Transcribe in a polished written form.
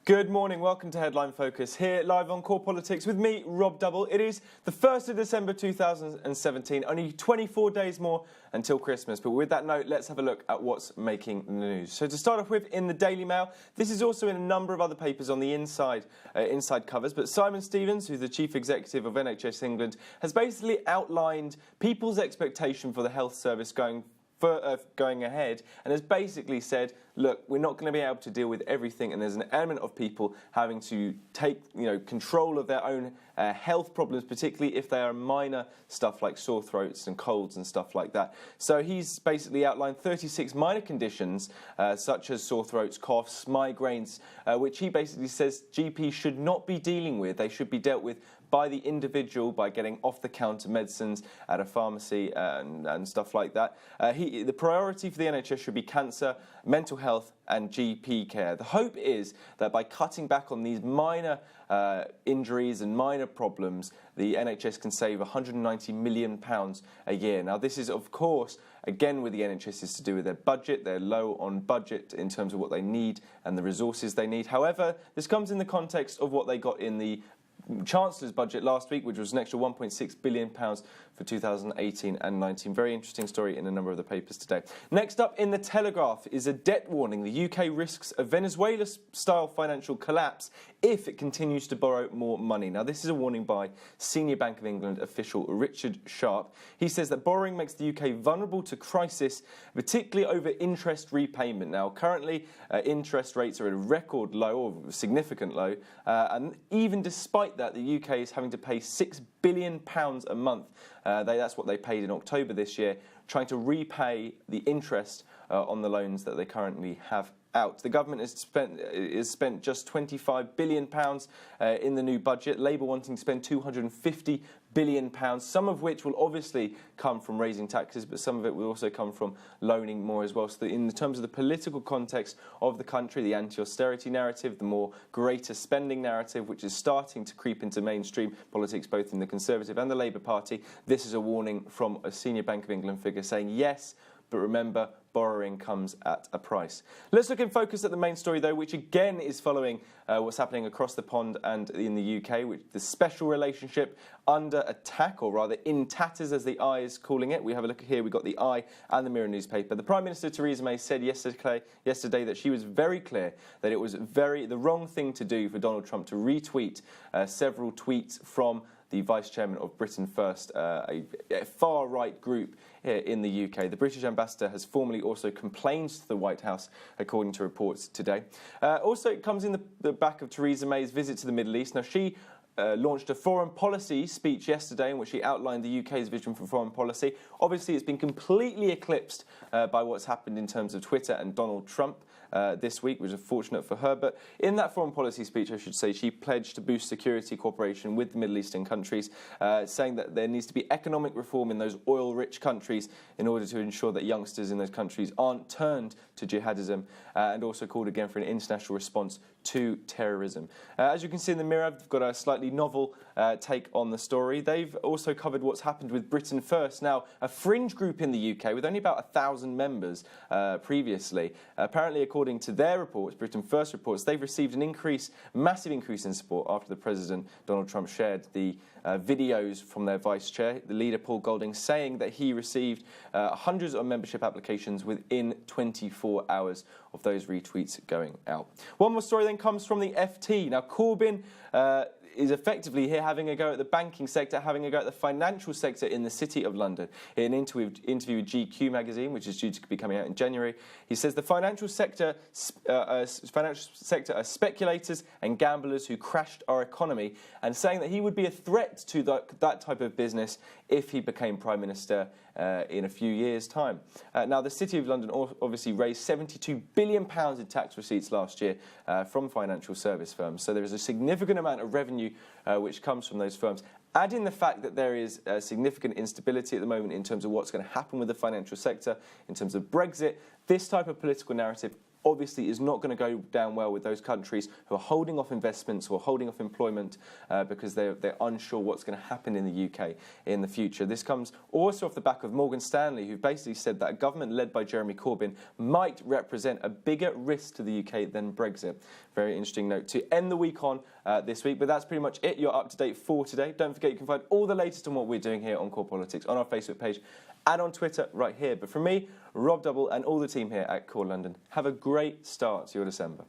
Good morning, welcome to Headline Focus, here live on Core Politics with me, Rob Double. It is the 1st of December 2017, only 24 days more until Christmas. But with that note, let's have a look at what's making the news. So to start off with, in the Daily Mail, this is also in a number of other papers on the inside covers, but Simon Stevens, who's the Chief Executive of NHS England, has basically outlined people's expectation for the health service going ahead, and has basically said, look, we're not going to be able to deal with everything, and there's an element of people having to take control of their own health problems, particularly if they are minor stuff like sore throats and colds and stuff like that. So he's basically outlined 36 minor conditions such as sore throats, coughs, migraines, which he basically says GPs should not be dealing with. They should be dealt with by the individual, by getting off-the-counter medicines at a pharmacy and stuff like that. The priority for the NHS should be cancer, mental health and GP care. The hope is that by cutting back on these minor injuries and minor problems, the NHS can save £190 million a year. Now, this is, of course, again with the NHS, is to do with their budget. They're low on budget in terms of what they need and the resources they need. However, this comes in the context of what they got in the Chancellor's budget last week, which was an extra £1.6 billion for 2018 and 19. Very interesting story in a number of the papers today. Next up in the Telegraph is a debt warning. The UK risks a Venezuela-style financial collapse if it continues to borrow more money. Now, this is a warning by senior Bank of England official Richard Sharp. He says that borrowing makes the UK vulnerable to crisis, particularly over interest repayment. Now, currently, interest rates are at a record low, or significant low, and even despite that, the UK is having to pay £6 billion a month. That's what they paid in October this year, trying to repay the interest on the loans that they currently have out. The government has spent just £25 billion in the new budget. Labour wanting to spend £250 billion, some of which will obviously come from raising taxes, but some of it will also come from loaning more as well. So in terms of the political context of the country, the anti-austerity narrative, the more greater spending narrative, which is starting to creep into mainstream politics, both in the Conservative and the Labour Party, this is a warning from a senior Bank of England figure saying, yes, but remember, borrowing comes at a price. Let's look in focus at the main story, though, which again is following what's happening across the pond and in the UK, which the special relationship under attack, or rather in tatters, as the Eye is calling it. We have a look here. We've got the Eye and the Mirror newspaper. The Prime Minister, Theresa May, said yesterday that she was very clear that it was the wrong thing to do for Donald Trump to retweet several tweets from the Vice Chairman of Britain First, a far-right group here in the UK. The British ambassador has formally also complained to the White House, according to reports today. Also, it comes in the back of Theresa May's visit to the Middle East. Now, she launched a foreign policy speech yesterday in which she outlined the UK's vision for foreign policy. Obviously, it's been completely eclipsed by what's happened in terms of Twitter and Donald Trump this week, which is fortunate for her. But in that foreign policy speech, I should say, she pledged to boost security cooperation with the Middle Eastern countries, saying that there needs to be economic reform in those oil-rich countries in order to ensure that youngsters in those countries aren't turned to jihadism, and also called again for an international response to terrorism. As you can see in the Mirror, I've got a slightly novel take on the story. They've also covered what's happened with Britain First. Now, a fringe group in the UK with only about 1,000 members previously. Apparently, according to their reports, Britain First reports, they've received an massive increase in support after the President, Donald Trump, shared the videos from their Vice Chair, the leader Paul Golding, saying that he received hundreds of membership applications within 24 hours of those retweets going out. One more story then comes from the FT. Now, Corbyn is effectively here having a go at the banking sector, having a go at the financial sector in the City of London. In an interview with GQ magazine, which is due to be coming out in January, he says the financial sector are speculators and gamblers who crashed our economy, and saying that he would be a threat to that type of business if he became Prime Minister in a few years' time. Now, the City of London obviously raised £72 billion in tax receipts last year from financial service firms, so there is a significant amount of revenue which comes from those firms. Add in the fact that there is significant instability at the moment in terms of what's going to happen with the financial sector, in terms of Brexit. This type of political narrative obviously is not going to go down well with those countries who are holding off investments or holding off employment because they're unsure what's going to happen in the UK in the future. This comes also off the back of Morgan Stanley, who basically said that a government led by Jeremy Corbyn might represent a bigger risk to the UK than Brexit. Very interesting note to end the week on this week. But that's pretty much it. You're up to date for today. Don't forget you can find all the latest on what we're doing here on Core Politics on our Facebook page and on Twitter right here. But from me, Rob Double, and all the team here at Core London, have a great start to your December.